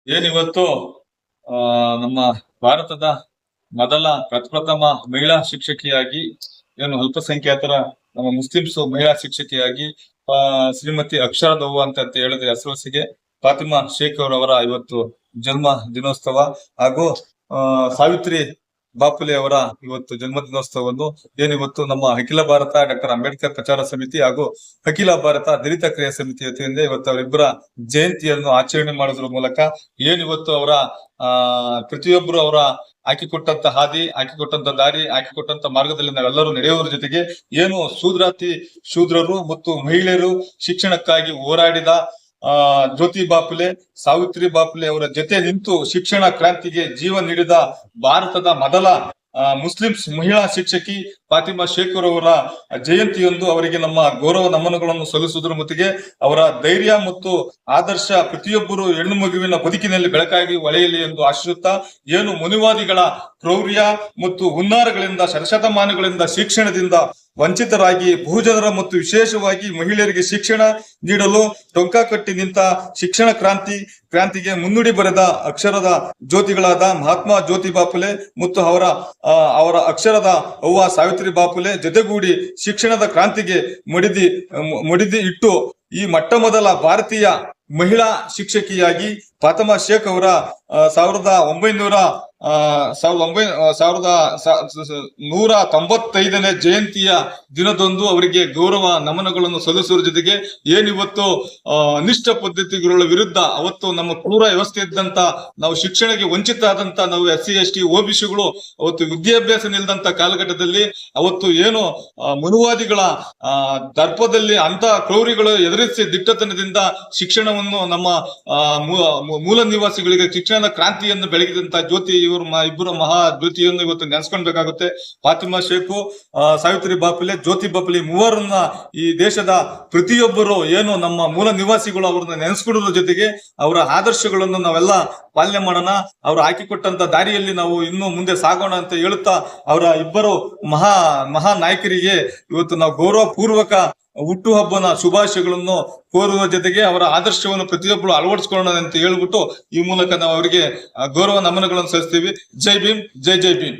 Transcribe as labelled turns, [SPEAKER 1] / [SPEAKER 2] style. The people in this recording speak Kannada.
[SPEAKER 1] ಏನಿವತ್ತು ಆ ನಮ್ಮ ಭಾರತದ ಮೊದಲ ಪ್ರಪ್ರಥಮ ಮಹಿಳಾ ಶಿಕ್ಷಕಿಯಾಗಿ ಏನು ಅಲ್ಪಸಂಖ್ಯಾತರ ನಮ್ಮ ಮುಸ್ಲಿಮ್ಸ್ ಮಹಿಳಾ ಶಿಕ್ಷಕಿಯಾಗಿ ಶ್ರೀಮತಿ ಅಕ್ಷರ ದವ್ವ ಅಂತ ಹೇಳಿದ್ರೆ ಹೆಸರುಸಿಗೆ ಫಾತಿಮಾ ಶೇಖ್ ಅವರವರ ಇವತ್ತು ಜನ್ಮ ದಿನೋತ್ಸವ ಹಾಗೂ ಸಾವಿತ್ರಿ ಬಾಪುಲೆ ಅವರ ಇವತ್ತು ಜನ್ಮ ದಿನೋತ್ಸವವನ್ನು ಏನಿವತ್ತು ನಮ್ಮ ಅಖಿಲ ಭಾರತ ಡಾಕ್ಟರ್ ಅಂಬೇಡ್ಕರ್ ಪ್ರಚಾರ ಸಮಿತಿ ಹಾಗೂ ಅಖಿಲ ಭಾರತ ದಲಿತ ಕ್ರಿಯಾ ಸಮಿತಿ ವತಿಯಿಂದ ಇವತ್ತು ಅವರಿಬ್ಬರ ಜಯಂತಿಯನ್ನು ಆಚರಣೆ ಮಾಡೋದ್ರ ಮೂಲಕ ಏನಿವತ್ತು ಅವರ ಪ್ರತಿಯೊಬ್ಬರು ಅವರ ಹಾಕಿಕೊಟ್ಟಂತ ಹಾದಿ, ಹಾಕಿಕೊಟ್ಟಂತ ದಾರಿ, ಹಾಕಿಕೊಟ್ಟಂತ ಮಾರ್ಗದಲ್ಲಿ ನಾವೆಲ್ಲರೂ ನಡೆಯುವುದರ ಜೊತೆಗೆ ಏನು ಶೂದ್ರರು ಮತ್ತು ಮಹಿಳೆಯರು ಶಿಕ್ಷಣಕ್ಕಾಗಿ ಹೋರಾಡಿದ ಜ್ಯೋತಿ ಬಾಪುಲೆ, ಸಾವಿತ್ರಿ ಬಾಪುಲೆ ಅವರ ಜೊತೆ ನಿಂತು ಶಿಕ್ಷಣ ಕ್ರಾಂತಿಗೆ ಜೀವ ನೀಡಿದ ಭಾರತದ ಮೊದಲ ಮುಸ್ಲಿಮ್ಸ್ ಮಹಿಳಾ ಶಿಕ್ಷಕಿ ಫಾತಿಮಾ ಶೇಖ್ ಅವರ ಜಯಂತಿಯೊಂದು ಅವರಿಗೆ ನಮ್ಮ ಗೌರವ ನಮನಗಳನ್ನು ಸಲ್ಲಿಸುವುದರ ಜೊತೆಗೆ ಅವರ ಧೈರ್ಯ ಮತ್ತು ಆದರ್ಶ ಪ್ರತಿಯೊಬ್ಬರು ಹೆಣ್ಣು ಮಗುವಿನ ಬದುಕಿನಲ್ಲಿ ಬೆಳಕಾಗಿ ಹೊಳೆಯಲಿ ಎಂದು ಆಶಿಸುತ್ತಾ, ಏನು ಮುನಿವಾದಿಗಳ ಕ್ರೌರ್ಯ ಮತ್ತು ಹುನ್ನಾರಗಳಿಂದ ಶತಮಾನಗಳಿಂದ ಶಿಕ್ಷಣದಿಂದ ವಂಚಿತರಾಗಿ ಬಹುಜನರ ಮತ್ತು ವಿಶೇಷವಾಗಿ ಮಹಿಳೆಯರಿಗೆ ಶಿಕ್ಷಣ ನೀಡಲು ಟೊಂಕ ಕಟ್ಟಿ ನಿಂತ ಶಿಕ್ಷಣ ಕ್ರಾಂತಿಗೆ ಮುನ್ನುಡಿ ಬರೆದ ಅಕ್ಷರದ ಜ್ಯೋತಿಗಳಾದ ಮಹಾತ್ಮ ಜ್ಯೋತಿ ಬಾಪುಲೆ ಮತ್ತು ಅವರ ಅಕ್ಷರದ ಅವ್ವ ಸಾವಿತ್ರಿ ಬಾಪುಲೆ ಜೊತೆಗೂಡಿ ಶಿಕ್ಷಣದ ಕ್ರಾಂತಿಗೆ ಮಡಿದಿ ಇಟ್ಟು ಈ ಮೊಟ್ಟ ಮೊದಲ ಭಾರತೀಯ ಮಹಿಳಾ ಶಿಕ್ಷಕಿಯಾಗಿ ಫಾತಿಮಾ ಶೇಖ್ ಅವರ 1995ನೇ ಜಯಂತಿಯ ದಿನದಂದು ಅವರಿಗೆ ಗೌರವ ನಮನಗಳನ್ನು ಸಲ್ಲಿಸುವ ಜೊತೆಗೆ ಏನಿವತ್ತು ಅನಿಷ್ಟ ಪದ್ಧತಿಗಳ ವಿರುದ್ಧ ಅವತ್ತು ನಮ್ಮ ಕ್ರೂರ ವ್ಯವಸ್ಥೆ ಇದ್ದಂತ ನಾವು ಶಿಕ್ಷಣಕ್ಕೆ ವಂಚಿತ ಆದಂತ ನಾವು SC ST OBCಗಳು ಅವತ್ತು ವಿದ್ಯಾಭ್ಯಾಸ ನಿಲ್ದಂತ ಕಾಲಘಟ್ಟದಲ್ಲಿ ಅವತ್ತು ಏನು ಮನುವಾದಿಗಳ ದರ್ಪದಲ್ಲಿ ಅಂತ ಕ್ರೌರಿಗಳು ಎದುರಿಸಿ ದಿಟ್ಟತನದಿಂದ ಶಿಕ್ಷಣವನ್ನು ನಮ್ಮ ಮೂಲ ನಿವಾಸಿಗಳಿಗೆ ಶಿಕ್ಷಣದ ಕ್ರಾಂತಿಯನ್ನು ಬೆಳಗಿದಂತ ಜ್ಯೋತಿ ಇಬ್ಬರು ಮಹಾ ಜ್ಯೋತಿಯನ್ನು ಇವತ್ತು ನೆನೆಸ್ಕೊಳ್ಬೇಕಾಗುತ್ತೆ. ಫಾತಿಮಾ ಶೇಖು, ಸಾವಿತ್ರಿ ಬಾಪುಲೆ, ಜ್ಯೋತಿ ಬಾಪುಲೆ ಮೂವರನ್ನ ಈ ದೇಶದ ಪ್ರತಿಯೊಬ್ಬರು ಏನು ನಮ್ಮ ಮೂಲ ನಿವಾಸಿಗಳು ಅವ್ರನ್ನ ನೆನೆಸ್ಕೊಳ್ಳೋದ್ರ ಜೊತೆಗೆ ಅವರ ಆದರ್ಶಗಳನ್ನು ನಾವೆಲ್ಲ ಪಾಲನೆ ಮಾಡೋಣ. ಅವ್ರು ಹಾಕಿಕೊಟ್ಟಂತ ದಾರಿಯಲ್ಲಿ ನಾವು ಇನ್ನು ಮುಂದೆ ಸಾಗೋಣ ಅಂತ ಹೇಳುತ್ತಾ ಅವರ ಇಬ್ಬರು ಮಹಾ ನಾಯಕರಿಗೆ ಇವತ್ತು ನಾವು ಗೌರವ ಪೂರ್ವಕ ಹುಟ್ಟುಹಬ್ಬನ ಶುಭಾಶಯಗಳನ್ನು ಕೋರುವ ಜೊತೆಗೆ ಅವರ ಆದರ್ಶವನ್ನು ಪ್ರತಿಯೊಬ್ಬರು ಅಳವಡಿಸಿಕೊಳ್ಳೋಣ ಅಂತ ಹೇಳ್ಬಿಟ್ಟು ಈ ಮೂಲಕ ನಾವು ಅವರಿಗೆ ಗೌರವ ನಮನಗಳನ್ನು ಸಲ್ಲಿಸ್ತೀವಿ. ಜೈ ಭೀಮ್, ಜೈ ಭೀಮ್.